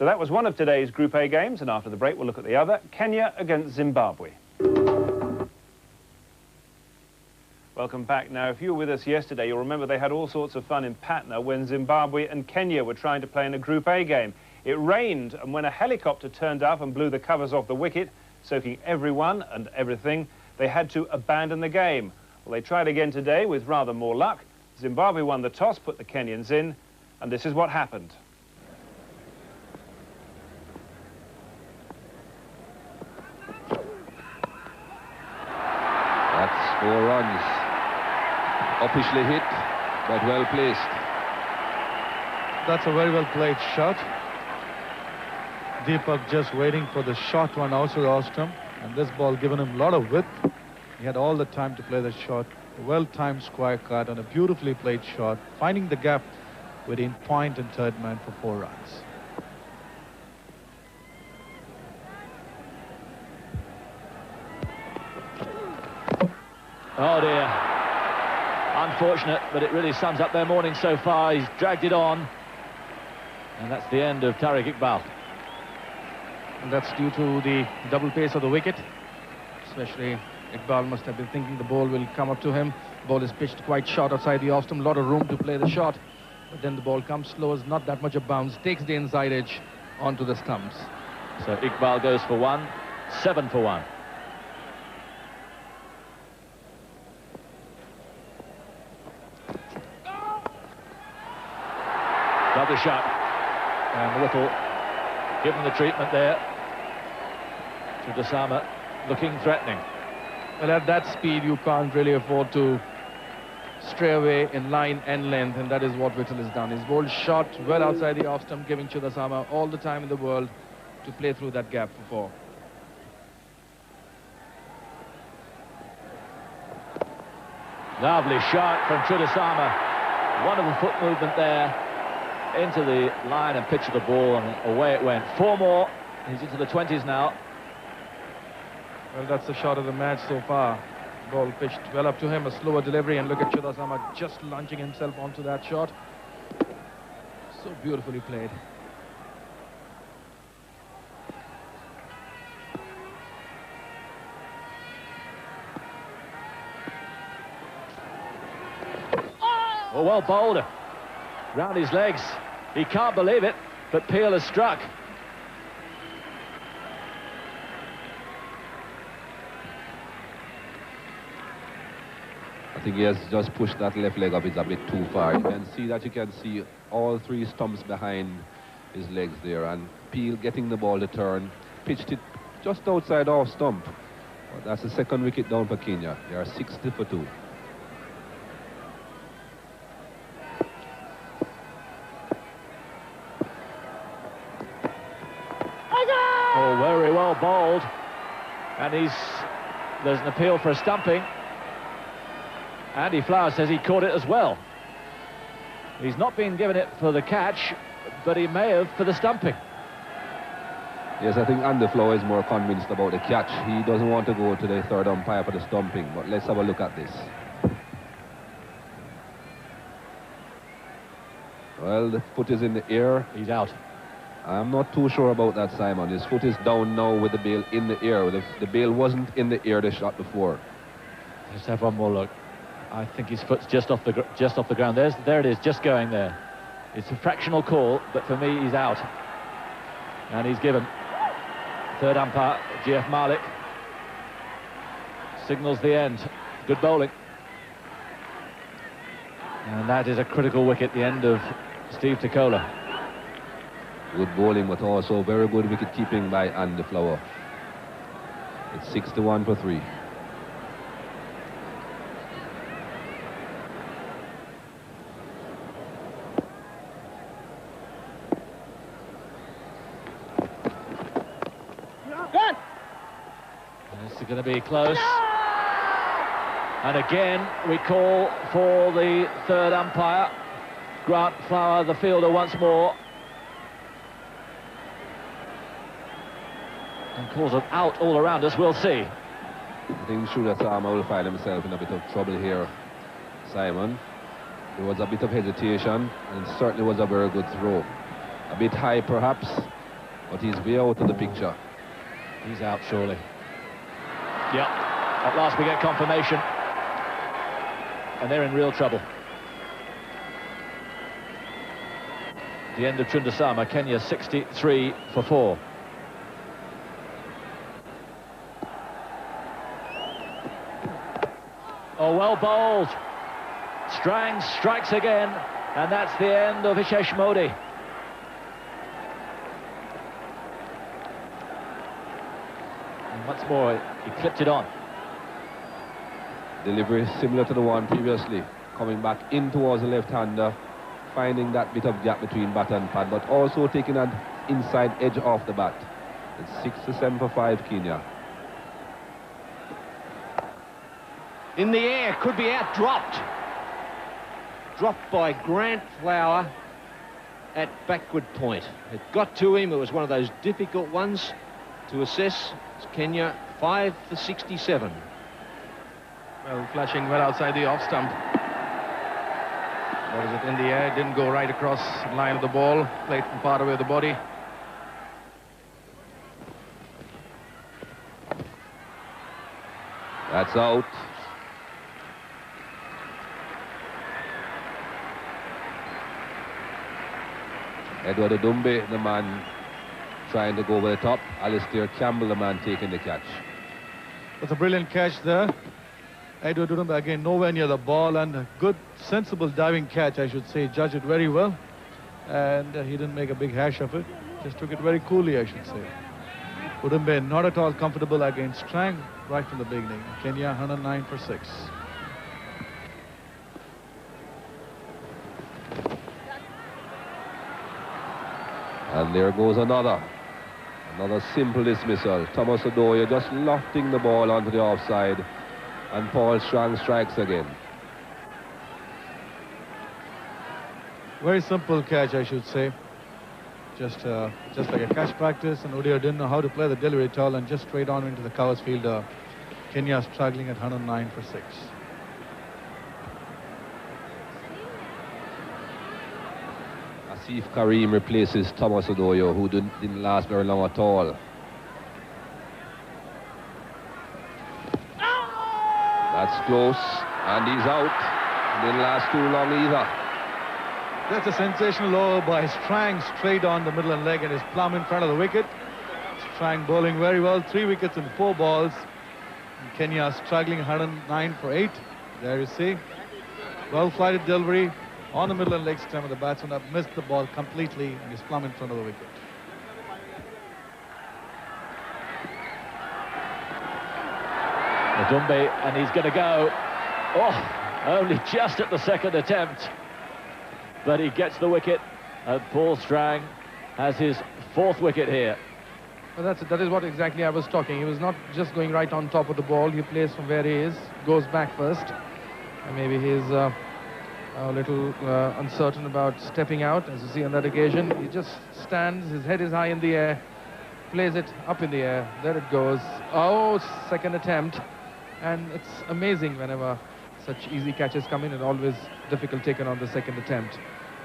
So that was one of today's Group A games, and after the break we'll look at the other, Kenya against Zimbabwe. Welcome back. Now, if you were with us yesterday, you'll remember they had all sorts of fun in Patna when Zimbabwe and Kenya were trying to play in a Group A game. It rained, and when a helicopter turned up and blew the covers off the wicket, soaking everyone and everything, they had to abandon the game. Well, they tried again today with rather more luck. Zimbabwe won the toss, put the Kenyans in, and this is what happened. That's 4 runs. Officially hit, but well placed. That's a very well played shot. Deepak just waiting for the short one out to the off-stump, and this ball given him a lot of width. He had all the time to play the shot. A well-timed square cut and a beautifully played shot, finding the gap between point and third man for 4 runs. Oh dear. Unfortunate, but it really sums up their morning so far. He's dragged it on. And that's the end of Tariq Iqbal. And that's due to the double pace of the wicket. Especially Iqbal must have been thinking the ball will come up to him. Ball is pitched quite short outside the off-stump. A lot of room to play the shot. But then the ball comes slow, is not that much of bounce. Takes the inside edge onto the stumps. So Iqbal goes for 1, 7 for 1. Lovely shot. And Whittle given the treatment there. Chudasama looking threatening. Well, at that speed, you can't really afford to stray away in line and length, and that is what Whittle has done. His ball shot well outside the off-stump, giving Chudasama all the time in the world to play through that gap for 4. Lovely shot from Chudasama. Wonderful foot movement there. Into the line and pitch of the ball, and away it went. 4 more. He's into the 20s now. Well, that's the shot of the match so far. Ball pitched well up to him, a slower delivery, and look at Chudasama just launching himself onto that shot. So beautifully played. Oh, well bowled. Round his legs. He can't believe it, but Peel has struck. I think he has just pushed that left leg up. It's a bit too far. You can see that. You can see all 3 stumps behind his legs there, and Peel getting the ball to turn, pitched it just outside off stump. But that's the 2nd wicket down for Kenya. They are 60 for 2. Oh, very well bowled. And there's an appeal for a stumping. Andy Flower says he caught it as well. He's not been given it for the catch, but he may have for the stumping. Yes, I think Andy Flower is more convinced about the catch. He doesn't want to go to the 3rd umpire for the stumping, but let's have a look at this. Well, the foot is in the air. He's out. I'm not too sure about that, Simon. His foot is down now with the bail in the air. The bail wasn't in the air the shot before. Let's have one more look. I think his foot's just off the ground. There it is, just going there. It's a fractional call, but for me, he's out. And he's given. 3rd umpire, G.F. Malik, signals the end. Good bowling. And that is a critical wicket, the end of Steve Takola. Good bowling, but also very good wicket keeping by Andy Flower. It's 61 for 3. This is going to be close. And again, we call for the 3rd umpire. Grant Flower, the fielder, once more. And calls it out all around us. We'll see. I think Chudasama will find himself in a bit of trouble here, Simon. There was a bit of hesitation, and it certainly was a very good throw. A bit high, perhaps, but he's way out of the picture. He's out, surely. Yep. At last we get confirmation. And they're in real trouble. The end of Chundasama, Kenya 63 for 4. Oh, well bowled. Strang strikes again, and that's the end of Vishesh Modi. And once more, he clipped it on. Delivery similar to the one previously, coming back in towards the left-hander, finding that bit of gap between bat and pad, but also taking an inside edge off the bat. It's 6 to 7 for 5, Kenya. In the air, could be out, dropped. Dropped by Grant Flower at backward point. It got to him. It was one of those difficult ones to assess. It's Kenya 5 for 67. Well, flashing well outside the off stump. What is it in the air? Didn't go right across the line of the ball. Played from far away with the body. That's out. Edward Odumbe, the man trying to go over the top. Alistair Campbell, the man taking the catch. That's a brilliant catch there. Edward Odumbe again nowhere near the ball, and a good, sensible diving catch, I should say. Judged it very well, and he didn't make a big hash of it. Just took it very coolly, I should say. Odumbe not at all comfortable against Strang right from the beginning. Kenya 109 for 6. And there goes another simple dismissal. Thomas Odoye just lofting the ball onto the offside, and Paul Strang strikes again. Very simple catch, I should say. Just like a catch practice, and Odoye didn't know how to play the delivery at all, and just straight on into the covers fielder. Kenya struggling at 109 for 6. Asif Karim replaces Thomas Odoye, who didn't last very long at all. That's close, and he's out. Didn't last too long either. That's a sensational over by Strang, straight on the middle and leg, and is plumb in front of the wicket. Strang bowling very well, 3 wickets in 4 balls. And Kenya struggling 109 for 8. There you see. Well-flighted delivery on the middle and leg stem of the batsman. Have missed the ball completely, and is plumb in front of the wicket. Odumbe, and he's going to go. Oh, only just at the second attempt. But he gets the wicket, and Paul Strang has his 4th wicket here. Well, that is what exactly I was talking. He was not just going right on top of the ball. He plays from where he is, goes back first. And maybe he's a little uncertain about stepping out, as you see on that occasion. He just stands, his head is high in the air, plays it up in the air. There it goes. Oh, second attempt. And it's amazing whenever such easy catches come in, and always difficult taken on the second attempt.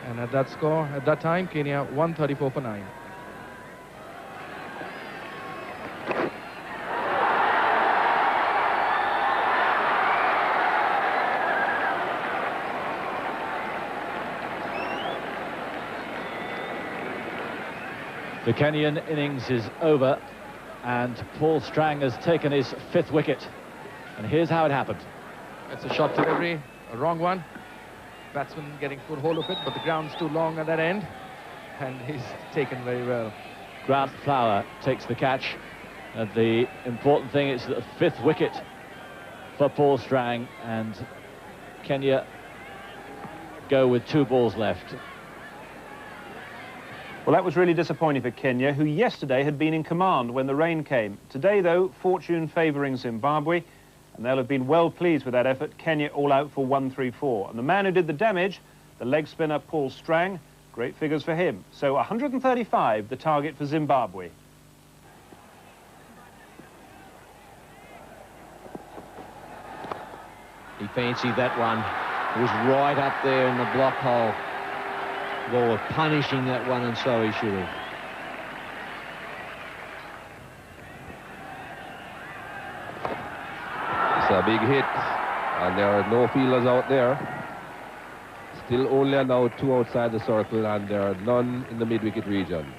And at that score, at that time, Kenya 134 for 9. The Kenyan innings is over, and Paul Strang has taken his 5th wicket. And here's how it happened. It's a short delivery, a wrong one. Batsman getting full hold of it, but the ground's too long at that end, and he's taken very well. Grant Flower takes the catch, and the important thing is the 5th wicket for Paul Strang, and Kenya go with 2 balls left. Well, that was really disappointing for Kenya, who yesterday had been in command when the rain came. Today, though, fortune favouring Zimbabwe, and they'll have been well pleased with that effort. Kenya all out for 134. And the man who did the damage, the leg spinner Paul Strang, great figures for him. So 135, the target for Zimbabwe. He fancied that one. It was right up there in the block hole. Well, we're punishing that one, and so he should have. Well, a big hit, and there are no fielders out there. Still only now 2 outside the circle, and there are none in the mid-wicket region.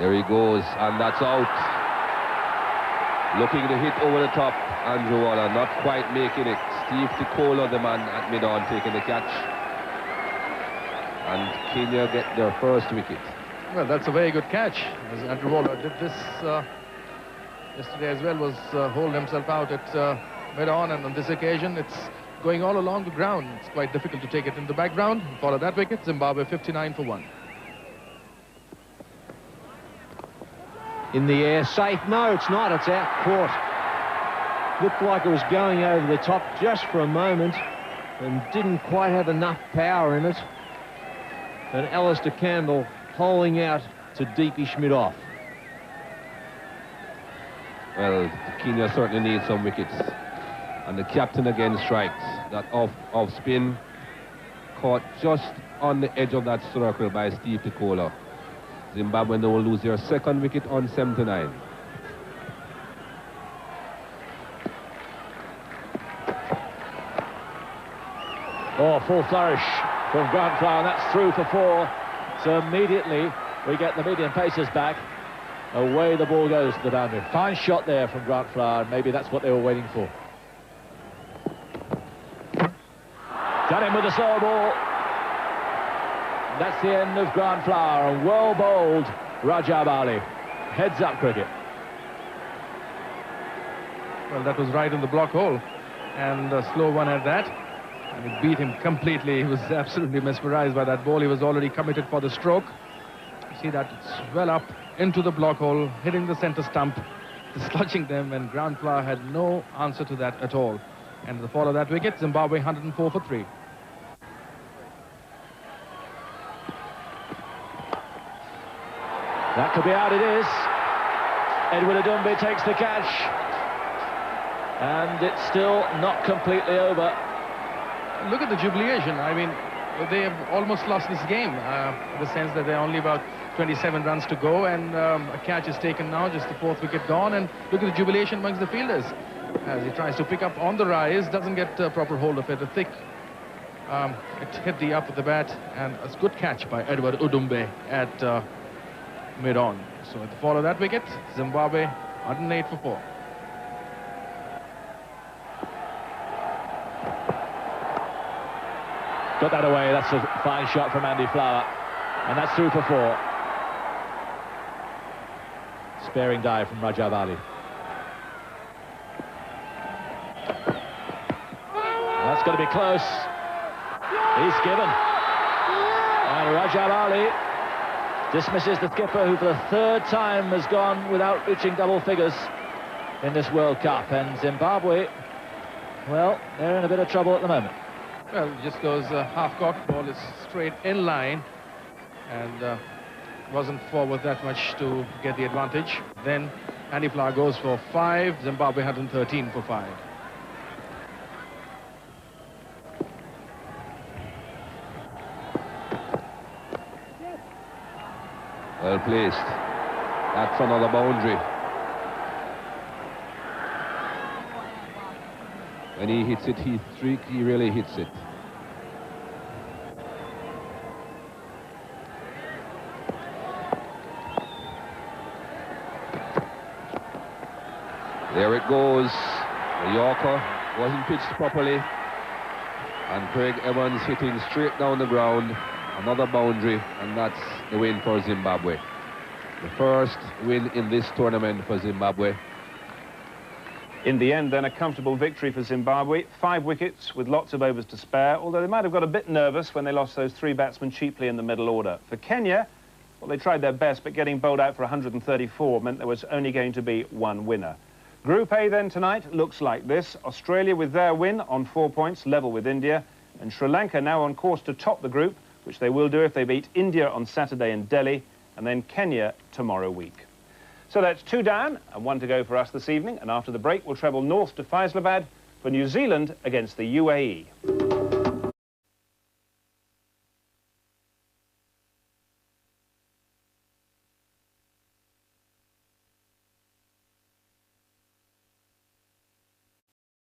There he goes, and that's out. Looking to hit over the top, Andrew Waller, not quite making it. Steve Ticola, the man at mid-on, taking the catch. And Kenya get their first wicket. Well, that's a very good catch, as Andrew Waller did this yesterday as well, was hold himself out at mid-on, and on this occasion it's going all along the ground. It's quite difficult to take it in the background. Follow that wicket, Zimbabwe 59 for 1. In the air, safe. No, it's not. It's out caught. Looked like it was going over the top just for a moment and didn't quite have enough power in it. And Alistair Campbell holding out to Deepy Schmidt off. Well, Kenya certainly needs some wickets. And the captain again strikes. That off spin caught just on the edge of that circle by Steve Ticola. Zimbabwe now will lose their second wicket on 79. Oh, full flourish from Grant Flower, and that's through for 4. So immediately we get the medium pacers back. Away the ball goes to the boundary. Fine shot there from Grant Flower. Maybe that's what they were waiting for. Got him with a slow ball. That's the end of Grant Flower, and well bowled Rajab Ali. Heads up cricket. Well, that was right in the block hole, and a slow one at that, and it beat him completely. He was absolutely mesmerized by that ball. He was already committed for the stroke. You see that it's well up into the block hole, hitting the center stump, dislodging them, and Grant Flower had no answer to that at all. And the fall of that wicket, Zimbabwe 104 for 3. That could be out, it is. Edward Odumbe takes the catch. And it's still not completely over. Look at the jubilation. I mean, they have almost lost this game, in the sense that there are only about 27 runs to go, and a catch is taken now, just the 4th wicket gone, and look at the jubilation amongst the fielders as he tries to pick up on the rise, doesn't get a proper hold of it. A thick, it hit the up of the bat, and a good catch by Edward Odumbe at mid-on. So at the fall of that wicket, Zimbabwe 108 for 4. Got that away. That's a fine shot from Andy Flower, and that's through for 4. Sparing dive from Rajab Ali. That's going to be close. He's given, and Rajab Ali dismisses the skipper, who for the 3rd time has gone without reaching double figures in this World Cup. And Zimbabwe, well, they're in a bit of trouble at the moment. Well, it just goes half-cocked, ball is straight in line, and wasn't forward that much to get the advantage. Then Andy Flower goes for 5, Zimbabwe 113 for 5. Well placed. That's another boundary. When he hits it, he really hits it. There it goes. The Yorker wasn't pitched properly, and Craig Evans hitting straight down the ground. Another boundary, and that's the win for Zimbabwe. The first win in this tournament for Zimbabwe. In the end, then, a comfortable victory for Zimbabwe. 5 wickets with lots of overs to spare, although they might have got a bit nervous when they lost those 3 batsmen cheaply in the middle order. For Kenya, well, they tried their best, but getting bowled out for 134 meant there was only going to be 1 winner. Group A then tonight looks like this. Australia with their win on 4 points, level with India, and Sri Lanka now on course to top the group, which they will do if they beat India on Saturday in Delhi, and then Kenya tomorrow week. So that's 2 down and 1 to go for us this evening, and after the break we'll travel north to Faisalabad for New Zealand against the UAE.